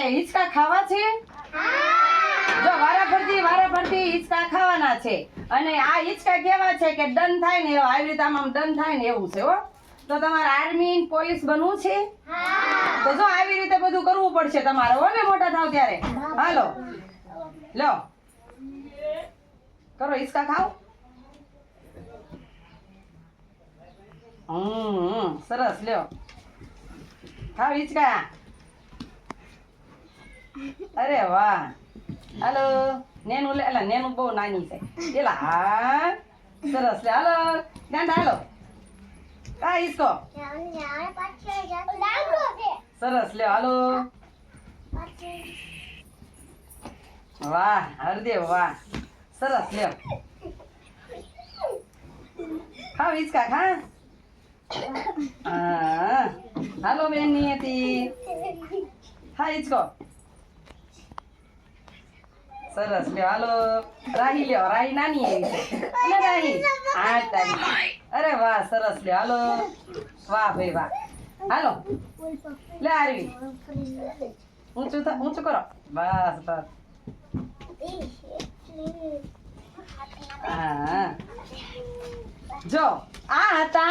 તમારે હિંચકા ખાવા છે? જો વારાફરતી હિંચકા ખાવાના છે. અને આ હિંચકા કેવા છે કે ડન થાય ને એવા, આવી રીતે આમ ડન થાય ને એવું છે હો. તો તમારે આર્મી પોલીસ બનવું છે? તો જો આવી રીતે બધું કરવું પડશે તમારે હો ને મોટા થાવ ત્યારે. હાલો લો કરો હિંચકા ખાઓ. સરસ લ્યો ખાવ હિંચકા. અરે વાહ. હાલો નેનું લે. અલા નેનું બહુ નાની છે એલા. હા સરસ લે. હાલો ગાંડા હાલો. કા હિંચકો સરસ લ્યો. હાલો વાહ હરદેવ વાહ. સરસ લ્યો ખાવ હિંચકા ખા. હા હાલો બેન નિયતિ હા હિંચકો સરસ લ્યો. હાલો રાહી લ્યો. રાહી નાની એવી છે અને રાહી આ તારી. અરે વાહ સરસ લ્યો. હાલો વાહ ભાઈ વાહ. હાલો લે આરવી ઊંચું કરો. બસ બસ. હા જો આ હતા